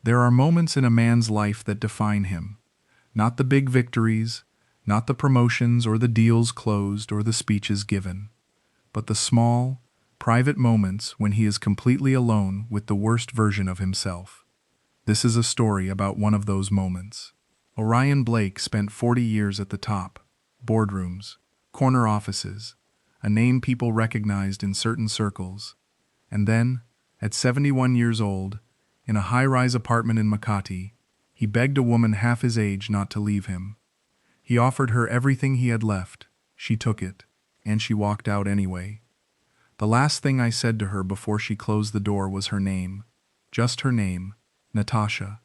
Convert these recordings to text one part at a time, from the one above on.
There are moments in a man's life that define him. Not the big victories, not the promotions or the deals closed or the speeches given, but the small, private moments when he is completely alone with the worst version of himself. This is a story about one of those moments. Orion Blake spent 40 years at the top, boardrooms, corner offices, a name people recognized in certain circles, and then, at 71 years old, in a high-rise apartment in Makati, he begged a woman half his age not to leave him. He offered her everything he had left. She took it, and she walked out anyway. The last thing I said to her before she closed the door was her name. Just her name, Natasha.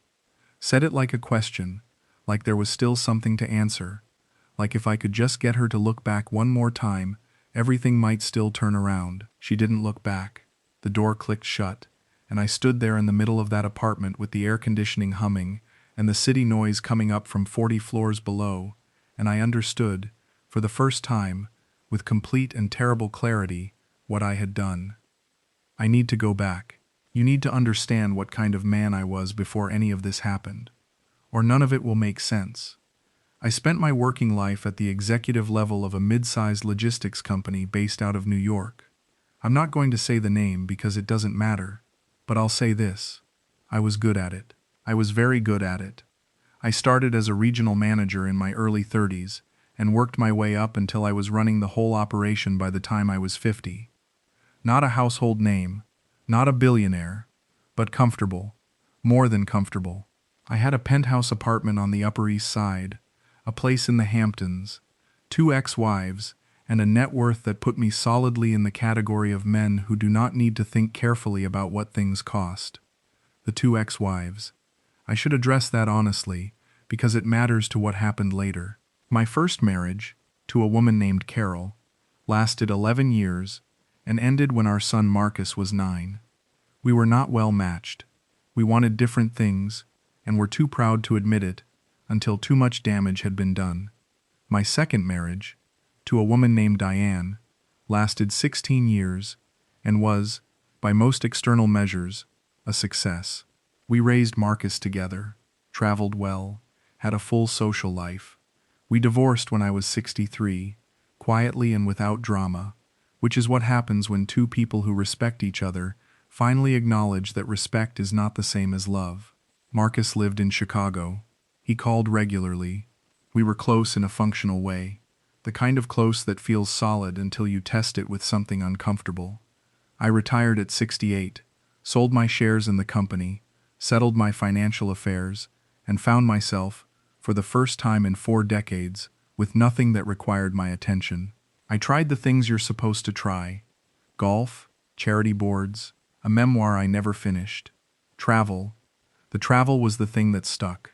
Said it like a question, like there was still something to answer, like if I could just get her to look back one more time, everything might still turn around. She didn't look back. The door clicked shut, and I stood there in the middle of that apartment with the air conditioning humming and the city noise coming up from 40 floors below, and I understood, for the first time, with complete and terrible clarity, what I had done. I need to go back. You need to understand what kind of man I was before any of this happened, or none of it will make sense. I spent my working life at the executive level of a mid-sized logistics company based out of New York. I'm not going to say the name because it doesn't matter, but I'll say this. I was good at it. I was very good at it. I started as a regional manager in my early 30s and worked my way up until I was running the whole operation by the time I was 50. Not a household name, not a billionaire, but comfortable, more than comfortable. I had a penthouse apartment on the Upper East Side, a place in the Hamptons, 2 ex-wives, and a net worth that put me solidly in the category of men who do not need to think carefully about what things cost. The 2 ex-wives. I should address that honestly, because it matters to what happened later. My first marriage, to a woman named Carol, lasted 11 years and ended when our son Marcus was 9. We were not well matched. We wanted different things, and were too proud to admit it, until too much damage had been done. My second marriage, to a woman named Diane, lasted 16 years and was, by most external measures, a success. We raised Marcus together, traveled well, had a full social life. We divorced when I was 63, quietly and without drama, which is what happens when 2 people who respect each other finally acknowledge that respect is not the same as love. Marcus lived in Chicago. He called regularly. We were close in a functional way, the kind of close that feels solid until you test it with something uncomfortable. I retired at 68, sold my shares in the company, settled my financial affairs, and found myself, for the first time in 4 decades, with nothing that required my attention. I tried the things you're supposed to try: golf, charity boards, a memoir I never finished, travel. The travel was the thing that stuck.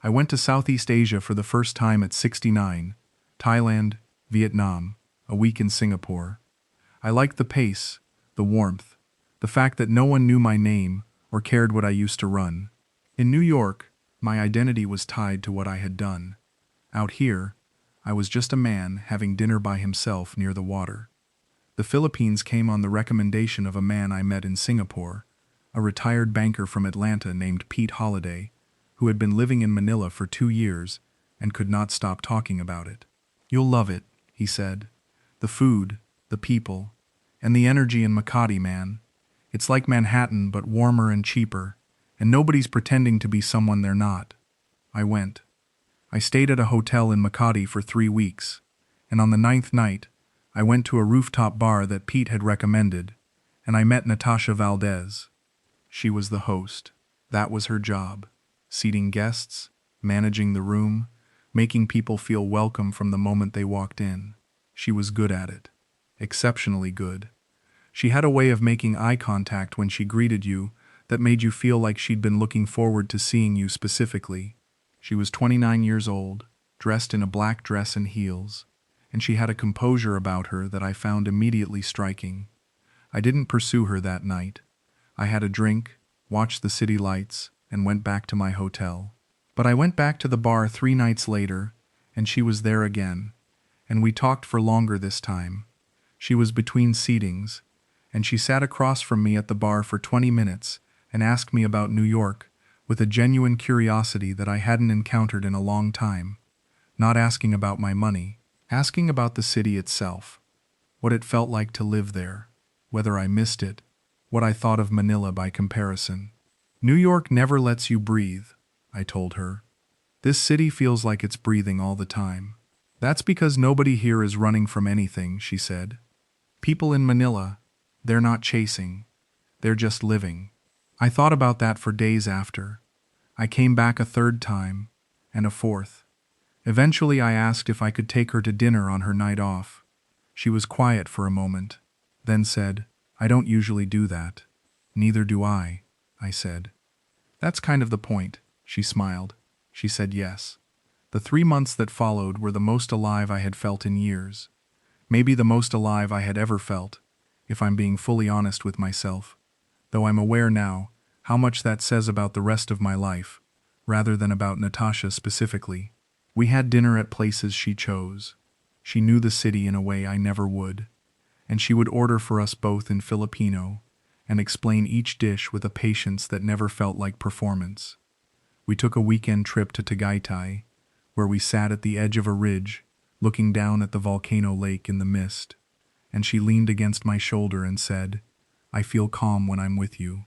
I went to Southeast Asia for the first time at 69, Thailand, Vietnam, a week in Singapore. I liked the pace, the warmth, the fact that no one knew my name or cared what I used to run. In New York, my identity was tied to what I had done. Out here, I was just a man having dinner by himself near the water. The Philippines came on the recommendation of a man I met in Singapore, a retired banker from Atlanta named Pete Holliday, who had been living in Manila for 2 years and could not stop talking about it. "You'll love it," he said. "The food, the people, and the energy in Makati, man. It's like Manhattan but warmer and cheaper, and nobody's pretending to be someone they're not." I went. I stayed at a hotel in Makati for 3 weeks, and on the 9th night, I went to a rooftop bar that Pete had recommended, and I met Natasha Valdez. She was the host. That was her job: seating guests, managing the room, making people feel welcome from the moment they walked in. She was good at it. Exceptionally good. She had a way of making eye contact when she greeted you that made you feel like she'd been looking forward to seeing you specifically. She was 29 years old, dressed in a black dress and heels, and she had a composure about her that I found immediately striking. I didn't pursue her that night. I had a drink, watched the city lights, and went back to my hotel. But I went back to the bar 3 nights later, and she was there again, and we talked for longer this time. She was between seatings, and she sat across from me at the bar for 20 minutes and asked me about New York, with a genuine curiosity that I hadn't encountered in a long time, not asking about my money, asking about the city itself, what it felt like to live there, whether I missed it, what I thought of Manila by comparison. New York never lets you breathe, I told her. This city feels like it's breathing all the time. That's because nobody here is running from anything, she said. People in Manila, they're not chasing, they're just living. I thought about that for days after. I came back a third time, and a fourth. Eventually I asked if I could take her to dinner on her night off. She was quiet for a moment, then said, "I don't usually do that." "Neither do I said. "That's kind of the point," she smiled. She said yes. The 3 months that followed were the most alive I had felt in years. Maybe the most alive I had ever felt, if I'm being fully honest with myself, though I'm aware now how much that says about the rest of my life, rather than about Natasha specifically. We had dinner at places she chose. She knew the city in a way I never would, and she would order for us both in Filipino and explain each dish with a patience that never felt like performance. We took a weekend trip to Tagaytay, where we sat at the edge of a ridge, looking down at the volcano lake in the mist, and she leaned against my shoulder and said, "I feel calm when I'm with you."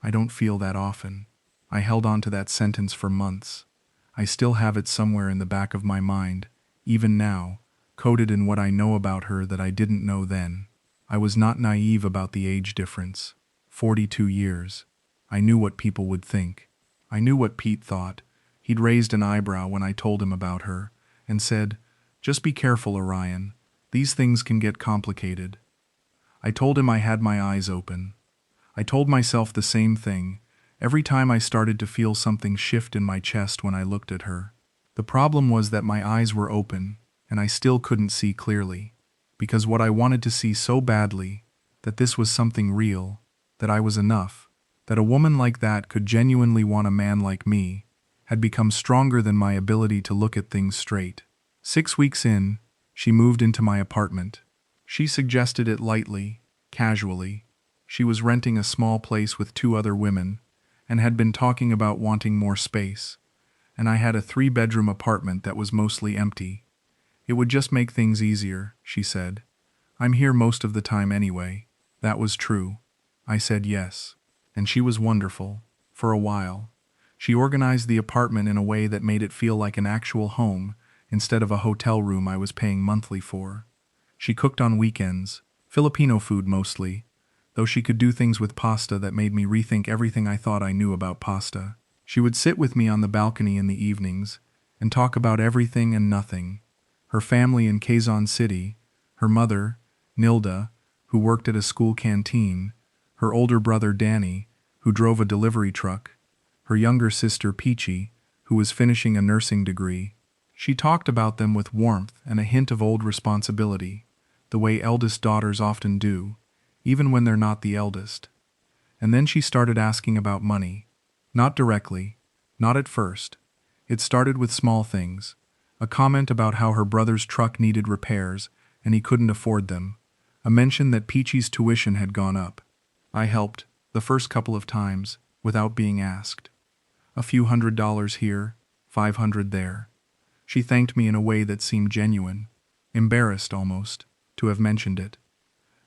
I don't feel that often. I held on to that sentence for months. I still have it somewhere in the back of my mind, even now, coded in what I know about her that I didn't know then. I was not naive about the age difference. 42 years. I knew what people would think. I knew what Pete thought. He'd raised an eyebrow when I told him about her, and said, "Just be careful, Orion. These things can get complicated." I told him I had my eyes open. I told myself the same thing, every time I started to feel something shift in my chest when I looked at her. The problem was that my eyes were open, and I still couldn't see clearly, because what I wanted to see so badly, that this was something real, that I was enough, that a woman like that could genuinely want a man like me, had become stronger than my ability to look at things straight. 6 weeks in, she moved into my apartment. She suggested it lightly, casually. She was renting a small place with 2 other women, and had been talking about wanting more space, and I had a 3-bedroom apartment that was mostly empty. It would just make things easier, she said. I'm here most of the time anyway. That was true. I said yes. And she was wonderful, for a while. She organized the apartment in a way that made it feel like an actual home, instead of a hotel room I was paying monthly for. She cooked on weekends, Filipino food mostly, though she could do things with pasta that made me rethink everything I thought I knew about pasta. She would sit with me on the balcony in the evenings and talk about everything and nothing. Her family in Quezon City, her mother, Nilda, who worked at a school canteen, her older brother Danny, who drove a delivery truck, her younger sister Peachy, who was finishing a nursing degree. She talked about them with warmth and a hint of old responsibility, the way eldest daughters often do, even when they're not the eldest. And then she started asking about money. Not directly, not at first. It started with small things. A comment about how her brother's truck needed repairs and he couldn't afford them. A mention that Peachy's tuition had gone up. I helped, the first couple of times, without being asked. A few $100 here, 500 there. She thanked me in a way that seemed genuine, embarrassed almost, to have mentioned it.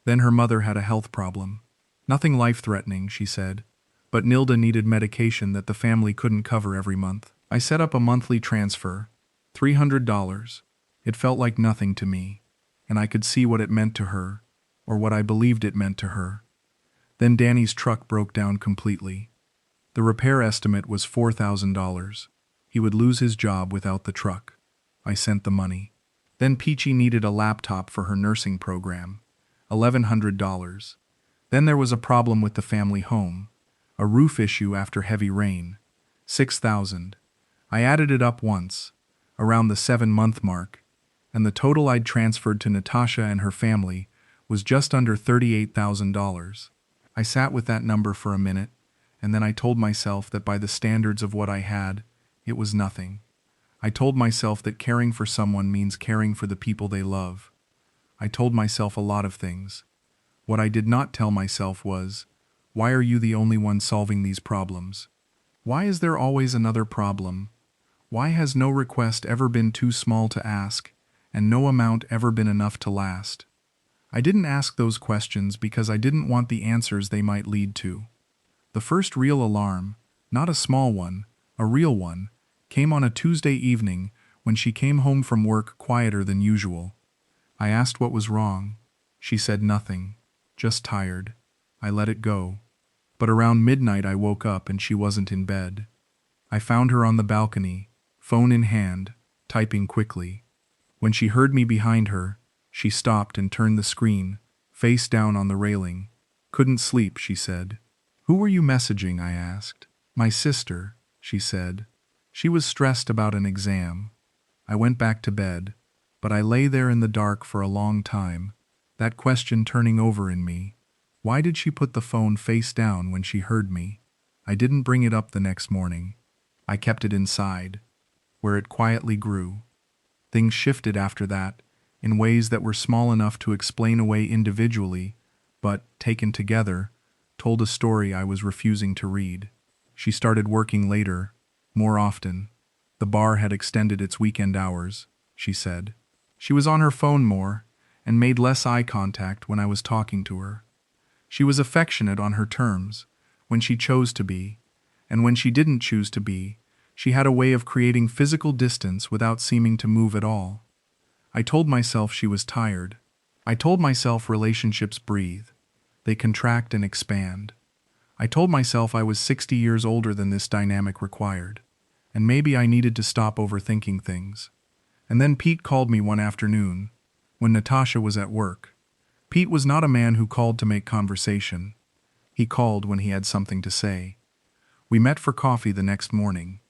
Then her mother had a health problem. Nothing life-threatening, she said, but Nilda needed medication that the family couldn't cover every month. I set up a monthly transfer, $300. It felt like nothing to me, and I could see what it meant to her, or what I believed it meant to her. Then Danny's truck broke down completely. The repair estimate was $4,000. He would lose his job without the truck. I sent the money. Then Peachy needed a laptop for her nursing program, $1,100. Then there was a problem with the family home, a roof issue after heavy rain, $6,000. I added it up once, around the 7-month mark, and the total I'd transferred to Natasha and her family was just under $38,000. I sat with that number for a minute, and then I told myself that by the standards of what I had, it was nothing. I told myself that caring for someone means caring for the people they love. I told myself a lot of things. What I did not tell myself was, why are you the only one solving these problems? Why is there always another problem? Why has no request ever been too small to ask, and no amount ever been enough to last? I didn't ask those questions because I didn't want the answers they might lead to. The first real alarm, not a small one, a real one, came on a Tuesday evening when she came home from work quieter than usual. I asked what was wrong. She said nothing, just tired. I let it go. But around midnight I woke up and she wasn't in bed. I found her on the balcony, phone in hand, typing quickly. When she heard me behind her, she stopped and turned the screen, face down on the railing. Couldn't sleep, she said. Who were you messaging? I asked. My sister, she said. She was stressed about an exam. I went back to bed, but I lay there in the dark for a long time, that question turning over in me. Why did she put the phone face down when she heard me? I didn't bring it up the next morning. I kept it inside, where it quietly grew. Things shifted after that, in ways that were small enough to explain away individually, but, taken together, told a story I was refusing to read. She started working later, more often. The bar had extended its weekend hours, she said. She was on her phone more, and made less eye contact when I was talking to her. She was affectionate on her terms, when she chose to be, and when she didn't choose to be, she had a way of creating physical distance without seeming to move at all. I told myself she was tired. I told myself relationships breathe. They contract and expand. I told myself I was 60 years older than this dynamic required, and maybe I needed to stop overthinking things. And then Pete called me one afternoon, when Natasha was at work. Pete was not a man who called to make conversation. He called when he had something to say. We met for coffee the next morning,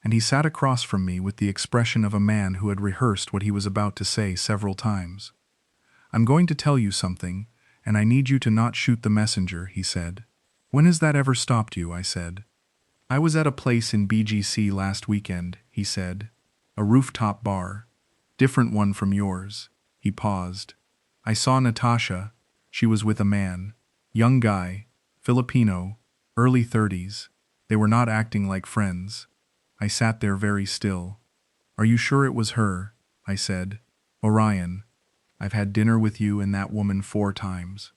and he sat across from me with the expression of a man who had rehearsed what he was about to say several times. I'm going to tell you something, and I need you to not shoot the messenger, he said. When has that ever stopped you? I said. I was at a place in BGC last weekend, he said. A rooftop bar. Different one from yours. He paused. I saw Natasha. She was with a man. Young guy. Filipino. Early 30s. They were not acting like friends. I sat there very still. Are you sure it was her? I said. Orion. I've had dinner with you and that woman 4 times.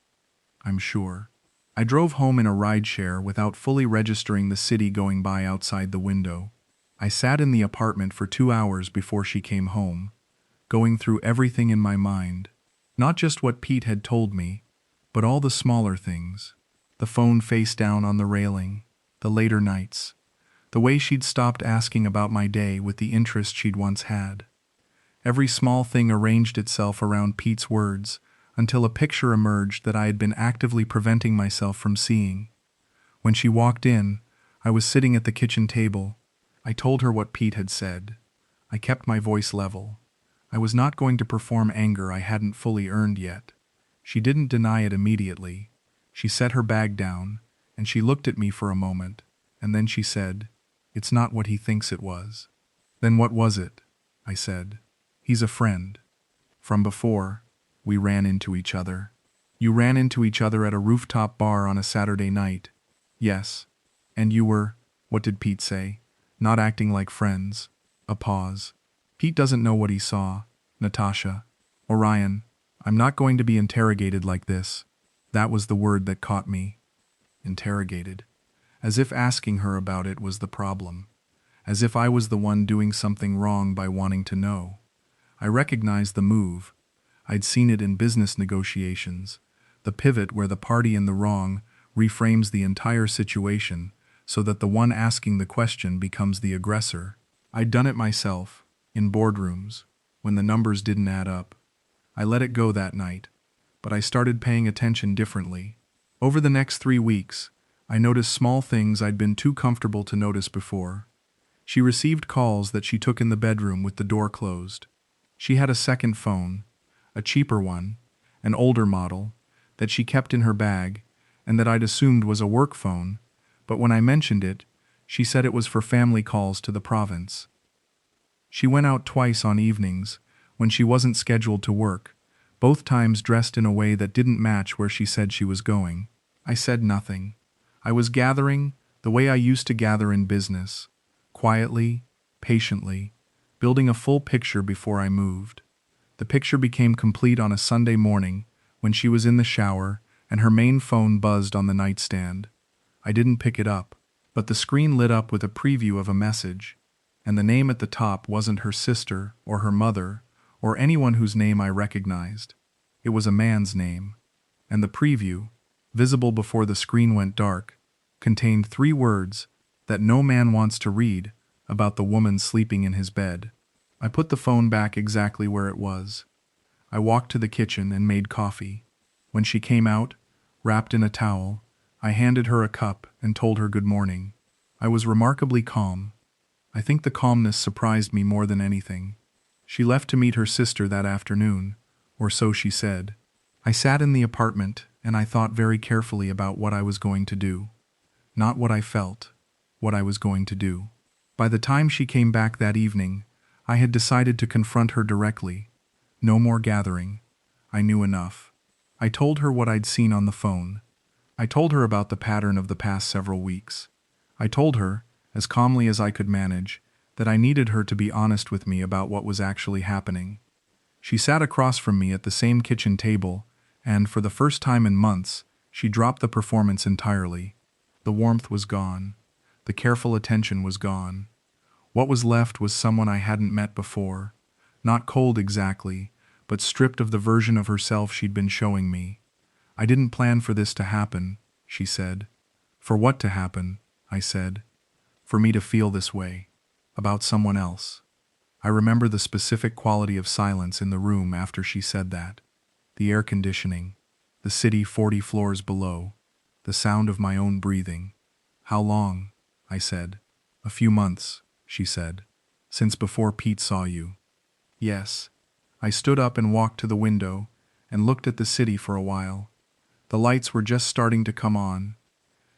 I'm sure. I drove home in a rideshare without fully registering the city going by outside the window. I sat in the apartment for 2 hours before she came home, going through everything in my mind. Not just what Pete had told me, but all the smaller things. The phone face down on the railing, the later nights, the way she'd stopped asking about my day with the interest she'd once had. Every small thing arranged itself around Pete's words until a picture emerged that I had been actively preventing myself from seeing. When she walked in, I was sitting at the kitchen table. I told her what Pete had said. I kept my voice level. I was not going to perform anger I hadn't fully earned yet. She didn't deny it immediately. She set her bag down, and she looked at me for a moment, and then she said, "It's not what he thinks it was." "Then what was it?" I said. "He's a friend. From before, we ran into each other." "You ran into each other at a rooftop bar on a Saturday night?" "Yes." "And you were," what did Pete say? "Not acting like friends." A pause. "Pete doesn't know what he saw, Natasha." "Orion, I'm not going to be interrogated like this." That was the word that caught me. Interrogated. As if asking her about it was the problem. As if I was the one doing something wrong by wanting to know. I recognized the move. I'd seen it in business negotiations. The pivot where the party in the wrong reframes the entire situation so that the one asking the question becomes the aggressor. I'd done it myself, in boardrooms, when the numbers didn't add up. I let it go that night, but I started paying attention differently. Over the next 3 weeks, I noticed small things I'd been too comfortable to notice before. She received calls that she took in the bedroom with the door closed. She had a second phone, a cheaper one, an older model, that she kept in her bag, and that I'd assumed was a work phone, but when I mentioned it, she said it was for family calls to the province. She went out twice on evenings, when she wasn't scheduled to work, both times dressed in a way that didn't match where she said she was going. I said nothing. I was gathering The way I used to gather in business, quietly, patiently, building a full picture before I moved. The picture became complete on a Sunday morning when she was in the shower and her main phone buzzed on the nightstand. I didn't pick it up, but the screen lit up with a preview of a message, and the name at the top wasn't her sister or her mother or anyone whose name I recognized. It was a man's name, and the preview, visible before the screen went dark, contained 3 words that no man wants to read about the woman sleeping in his bed. I put the phone back exactly where it was. I walked to the kitchen and made coffee. When she came out, wrapped in a towel, I handed her a cup and told her good morning. I was remarkably calm. I think the calmness surprised me more than anything. She left to meet her sister that afternoon, or so she said. I sat in the apartment and I thought very carefully about what I was going to do. Not what I felt, what I was going to do. By the time she came back that evening, I had decided to confront her directly. No more gathering. I knew enough. I told her what I'd seen on the phone. I told her about the pattern of the past several weeks. I told her, as calmly as I could manage, that I needed her to be honest with me about what was actually happening. She sat across from me at the same kitchen table, and, for the first time in months, she dropped the performance entirely. The warmth was gone. The careful attention was gone. What was left was someone I hadn't met before. Not cold exactly, but stripped of the version of herself she'd been showing me. I didn't plan for this to happen, she said. For what to happen, I said. For me to feel this way. About someone else. I remember the specific quality of silence in the room after she said that. The air conditioning. The city 40 floors below. The sound of my own breathing. How long? I said. A few months, she said. Since before Pete saw you. Yes. I stood up and walked to the window and looked at the city for a while. The lights were just starting to come on.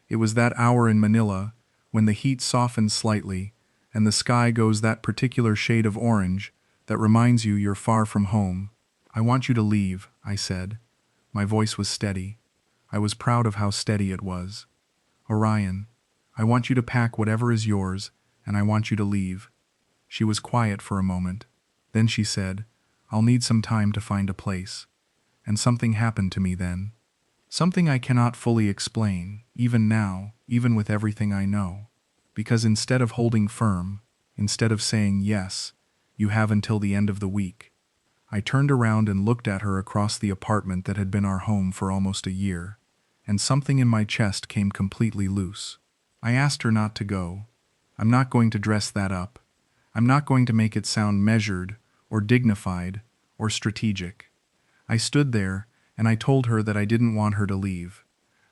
It was that hour in Manila when the heat softens slightly and the sky goes that particular shade of orange that reminds you you're far from home. I want you to leave, I said. My voice was steady. I was proud of how steady it was. Orion, I want you to pack whatever is yours, and I want you to leave. She was quiet for a moment. Then she said, I'll need some time to find a place. And something happened to me then. Something I cannot fully explain, even now, even with everything I know. Because instead of holding firm, instead of saying yes, you have until the end of the week, I turned around and looked at her across the apartment that had been our home for almost a year, and something in my chest came completely loose. I asked her not to go. I'm not going to dress that up. I'm not going to make it sound measured, or dignified, or strategic. I stood there, and I told her that I didn't want her to leave.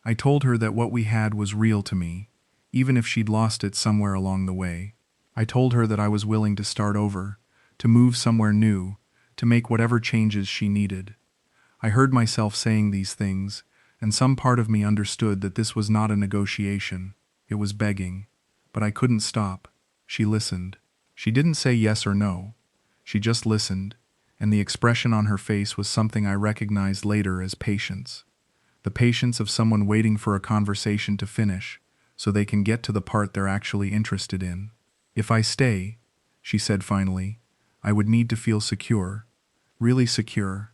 I told her that what we had was real to me, even if she'd lost it somewhere along the way. I told her that I was willing to start over, to move somewhere new, to make whatever changes she needed. I heard myself saying these things, and some part of me understood that this was not a negotiation. It was begging. But I couldn't stop. She listened. She didn't say yes or no. She just listened, and the expression on her face was something I recognized later as patience. The patience of someone waiting for a conversation to finish, so they can get to the part they're actually interested in. If I stay, she said finally, I would need to feel secure. Really secure.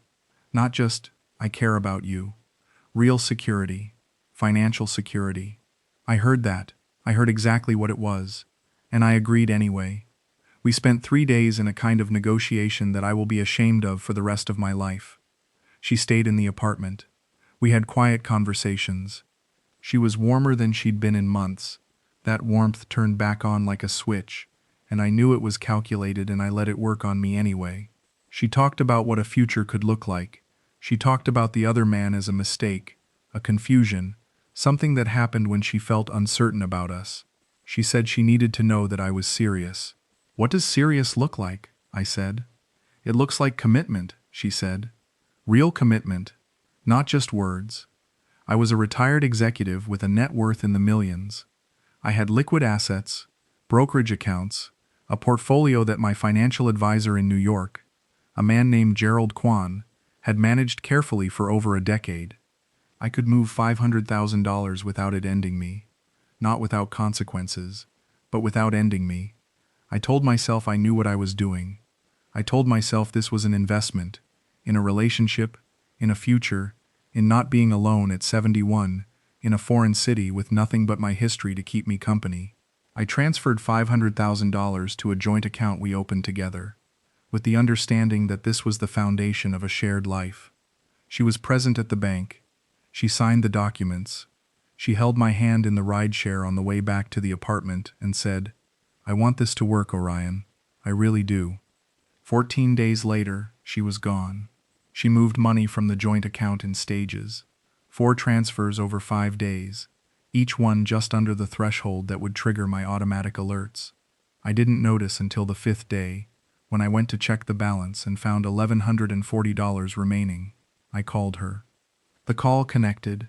Not just, I care about you. Real security. Financial security. I heard that. I heard exactly what it was. And I agreed anyway. We spent 3 days in a kind of negotiation that I will be ashamed of for the rest of my life. She stayed in the apartment. We had quiet conversations. She was warmer than she'd been in months. That warmth turned back on like a switch, and I knew it was calculated and I let it work on me anyway. She talked about what a future could look like. She talked about the other man as a mistake, a confusion, something that happened when she felt uncertain about us. She said she needed to know that I was serious. What does serious look like? I said. It looks like commitment, she said. Real commitment, not just words. I was a retired executive with a net worth in the millions. I had liquid assets, brokerage accounts, a portfolio that my financial advisor in New York, a man named Gerald Kwan, had managed carefully for over a decade. I could move $500,000 without it ending me. not without consequences, but without ending me. I told myself I knew what I was doing. I told myself this was an investment, in a relationship, in a future, in not being alone at 71, in a foreign city with nothing but my history to keep me company. I transferred $500,000 to a joint account we opened together, with the understanding that this was the foundation of a shared life. She was present at the bank. She signed the documents. She held my hand in the rideshare on the way back to the apartment and said, "I want this to work, Orion. I really do." 14 days later, she was gone. She moved money from the joint account in stages, 4 transfers over 5 days, each one just under the threshold that would trigger my automatic alerts. I didn't notice until the 5th day, when I went to check the balance and found $1,140 remaining. I called her. The call connected.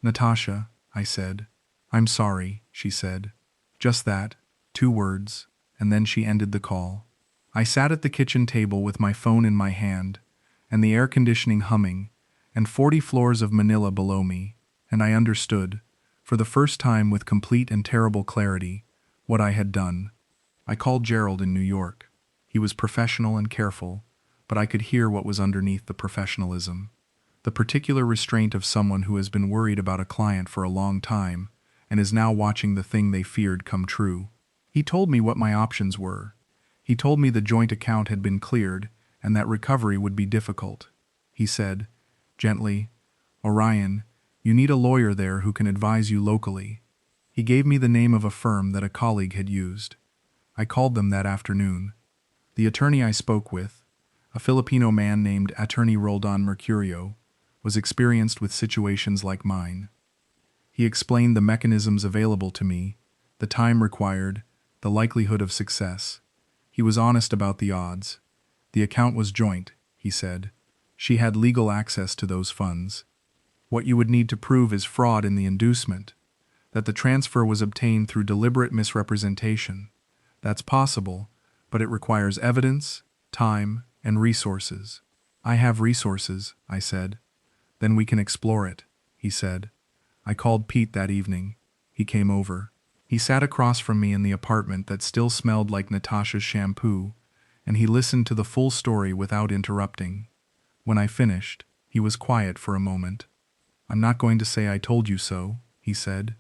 "Natasha," I said. "I'm sorry," she said. Just that, 2 words, and then she ended the call. I sat at the kitchen table with my phone in my hand, and the air conditioning humming, and 40 floors of Manila below me, and I understood, for the first time with complete and terrible clarity, what I had done. I called Gerald in New York. He was professional and careful, but I could hear what was underneath the professionalism. The particular restraint of someone who has been worried about a client for a long time and is now watching the thing they feared come true. He told me what my options were. He told me the joint account had been cleared and that recovery would be difficult. He said, gently, "Orion, you need a lawyer there who can advise you locally." He gave me the name of a firm that a colleague had used. I called them that afternoon. The attorney I spoke with, a Filipino man named Attorney Roldan Mercurio, was experienced with situations like mine. He explained the mechanisms available to me, the time required, the likelihood of success. He was honest about the odds. The account was joint, he said. She had legal access to those funds. What you would need to prove is fraud in the inducement, that the transfer was obtained through deliberate misrepresentation. That's possible, but it requires evidence, time, and resources. "I have resources," I said. "Then we can explore it," he said. I called Pete that evening. He came over. He sat across from me in the apartment that still smelled like Natasha's shampoo, and he listened to the full story without interrupting. When I finished, he was quiet for a moment. "I'm not going to say I told you so," he said.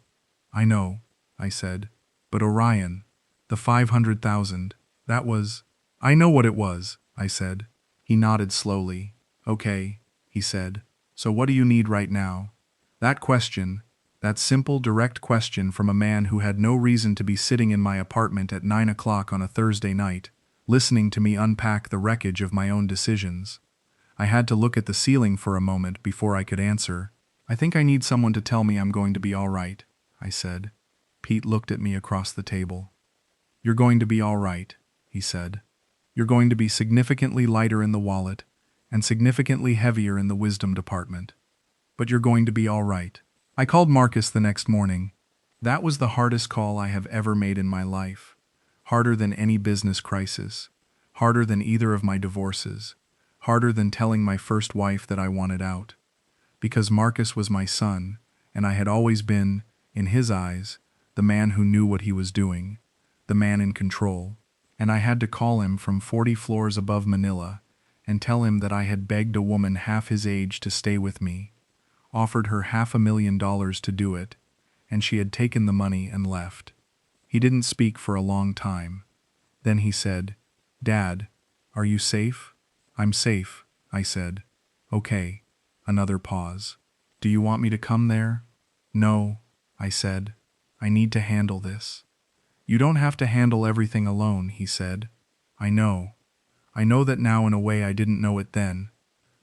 "I know," I said. "But Orion, the 500,000, that was—" "I know what it was," I said. He nodded slowly. "Okay," he said. "So what do you need right now?" That question, that simple, direct question from a man who had no reason to be sitting in my apartment at 9 o'clock on a Thursday night, listening to me unpack the wreckage of my own decisions. I had to look at the ceiling for a moment before I could answer. "I think I need someone to tell me I'm going to be all right," I said. Pete looked at me across the table. "You're going to be all right," he said. "You're going to be significantly lighter in the wallet and significantly heavier in the wisdom department. But you're going to be all right." I called Marcus the next morning. That was the hardest call I have ever made in my life. Harder than any business crisis. Harder than either of my divorces. Harder than telling my first wife that I wanted out. Because Marcus was my son, and I had always been, in his eyes, the man who knew what he was doing, the man in control. And I had to call him from 40 floors above Manila and tell him that I had begged a woman half his age to stay with me, offered her $500,000 to do it, and she had taken the money and left. He didn't speak for a long time. Then he said, "Dad, are you safe?" "I'm safe," I said. "Okay." Another pause. "Do you want me to come there?" "No," I said. "I need to handle this." "You don't have to handle everything alone," he said. "I know. I know that now in a way I didn't know it then.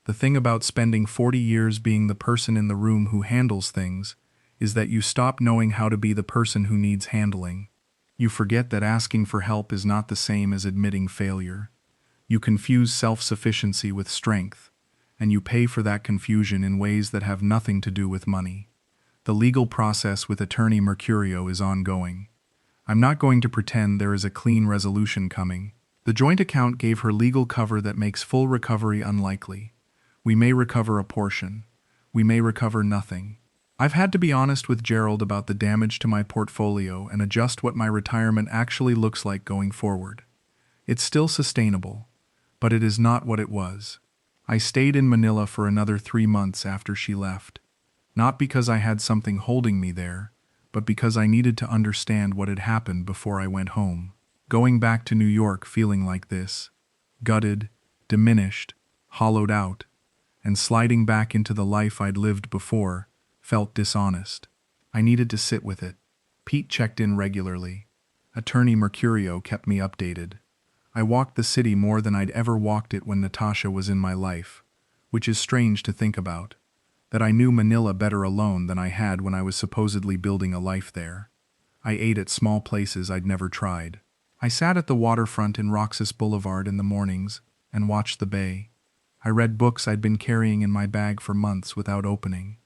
The thing about spending 40 years being the person in the room who handles things is that you stop knowing how to be the person who needs handling. You forget that asking for help is not the same as admitting failure. You confuse self-sufficiency with strength, and you pay for that confusion in ways that have nothing to do with money. The legal process with Attorney Mercurio is ongoing. I'm not going to pretend there is a clean resolution coming. The joint account gave her legal cover that makes full recovery unlikely. We may recover a portion. We may recover nothing. I've had to be honest with Gerald about the damage to my portfolio and adjust what my retirement actually looks like going forward. It's still sustainable, but it is not what it was. I stayed in Manila for another 3 months after she left. Not because I had something holding me there, but because I needed to understand what had happened before I went home. Going back to New York feeling like this, gutted, diminished, hollowed out, and sliding back into the life I'd lived before, felt dishonest. I needed to sit with it. Pete checked in regularly. Attorney Mercurio kept me updated. I walked the city more than I'd ever walked it when Natasha was in my life, which is strange to think about, that I knew Manila better alone than I had when I was supposedly building a life there. I ate at small places I'd never tried. I sat at the waterfront in Roxas Boulevard in the mornings and watched the bay. I read books I'd been carrying in my bag for months without opening.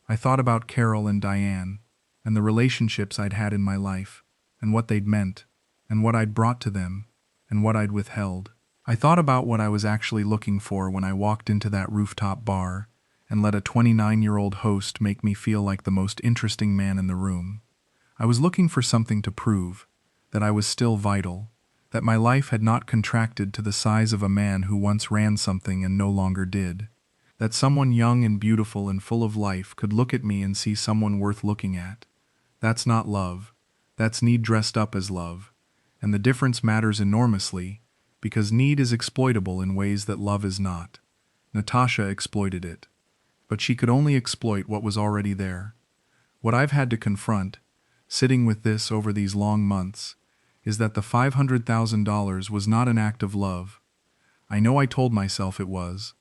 I thought about Carol and Diane, and the relationships I'd had in my life, and what they'd meant, and what I'd brought to them, and what I'd withheld. I thought about what I was actually looking for when I walked into that rooftop bar and let a 29-year-old host make me feel like the most interesting man in the room. I was looking for something to prove, that I was still vital, that my life had not contracted to the size of a man who once ran something and no longer did, that someone young and beautiful and full of life could look at me and see someone worth looking at. That's not love. That's need dressed up as love. And the difference matters enormously, because need is exploitable in ways that love is not. Natasha exploited it. But she could only exploit what was already there. What I've had to confront, sitting with this over these long months, is that the $500,000 was not an act of love. I know I told myself it was.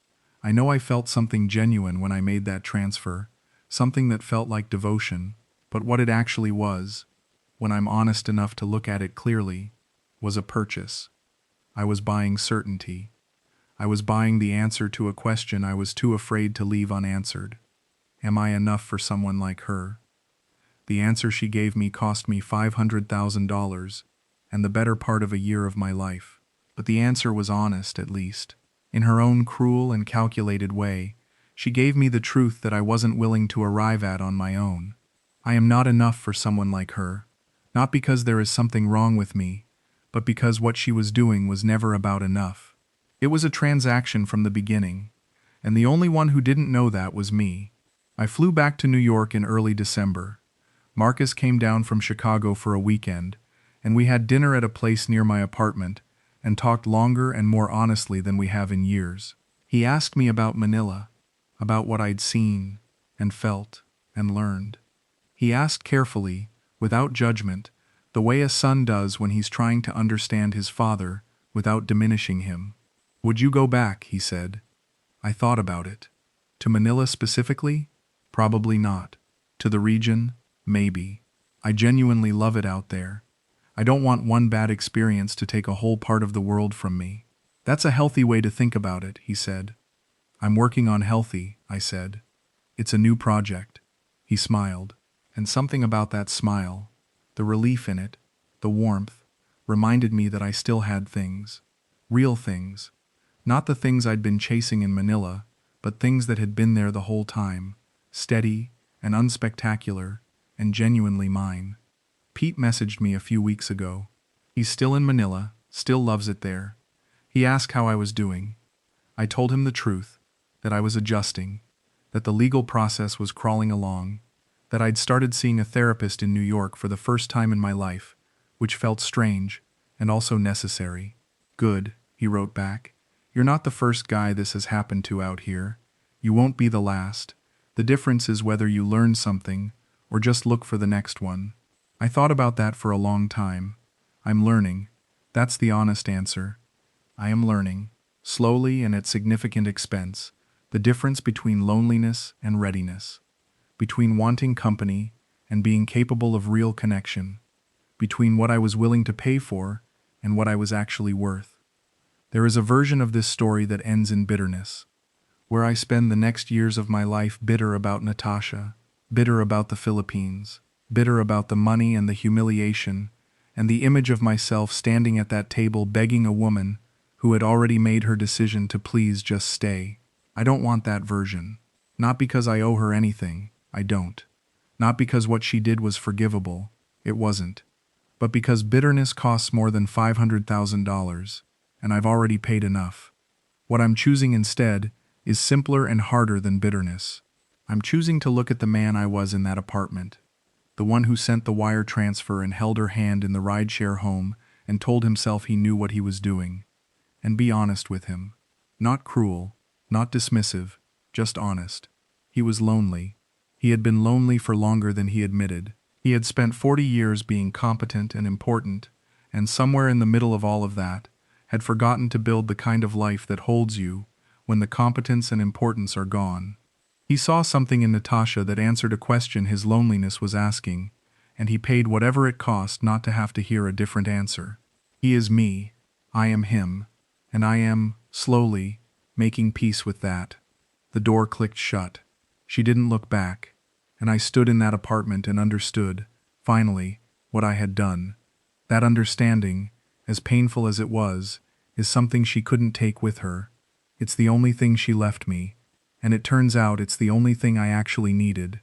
I know I felt something genuine when I made that transfer, something that felt like devotion, but what it actually was, when I'm honest enough to look at it clearly, was a purchase. I was buying certainty. I was buying the answer to a question I was too afraid to leave unanswered. Am I enough for someone like her? The answer she gave me cost me $500,000 and the better part of a year of my life. But the answer was honest, at least. In her own cruel and calculated way, she gave me the truth that I wasn't willing to arrive at on my own. I am not enough for someone like her, not because there is something wrong with me, but because what she was doing was never about enough. It was a transaction from the beginning, and the only one who didn't know that was me. I flew back to New York in early December. Marcus came down from Chicago for a weekend, and we had dinner at a place near my apartment and talked longer and more honestly than we have in years. He asked me about Manila, about what I'd seen and felt and learned. He asked carefully, without judgment, the way a son does when he's trying to understand his father without diminishing him. Would you go back, he said. I thought about it. To Manila specifically? Probably not. To the region? Maybe. I genuinely love it out there. I don't want one bad experience to take a whole part of the world from me. That's a healthy way to think about it, he said. I'm working on healthy, I said. It's a new project. He smiled, and something about that smile, the relief in it, the warmth, reminded me that I still had things. Real things. Not the things I'd been chasing in Manila, but things that had been there the whole time, steady and unspectacular and genuinely mine. Pete messaged me a few weeks ago. He's still in Manila, still loves it there. He asked how I was doing. I told him the truth, that I was adjusting, that the legal process was crawling along, that I'd started seeing a therapist in New York for the first time in my life, which felt strange and also necessary. Good, he wrote back. You're not the first guy this has happened to out here. You won't be the last. The difference is whether you learn something or just look for the next one. I thought about that for a long time. I'm learning. That's the honest answer. I am learning, slowly and at significant expense, the difference between loneliness and readiness, between wanting company and being capable of real connection, between what I was willing to pay for and what I was actually worth. There is a version of this story that ends in bitterness, where I spend the next years of my life bitter about Natasha, bitter about the Philippines, bitter about the money and the humiliation, and the image of myself standing at that table begging a woman who had already made her decision to please just stay. I don't want that version. Not because I owe her anything, I don't. Not because what she did was forgivable, it wasn't, but because bitterness costs more than $500,000, and I've already paid enough. What I'm choosing instead is simpler and harder than bitterness. I'm choosing to look at the man I was in that apartment, the one who sent the wire transfer and held her hand in the rideshare home and told himself he knew what he was doing, and be honest with him. Not cruel, not dismissive, just honest. He was lonely. He had been lonely for longer than he admitted. He had spent 40 years being competent and important, and somewhere in the middle of all of that, had forgotten to build the kind of life that holds you when the competence and importance are gone. He saw something in Natasha that answered a question his loneliness was asking, and he paid whatever it cost not to have to hear a different answer. He is me, I am him, and I am, slowly, making peace with that. The door clicked shut. She didn't look back, and I stood in that apartment and understood, finally, what I had done. That understanding, as painful as it was, is something she couldn't take with her. It's the only thing she left me, and it turns out it's the only thing I actually needed.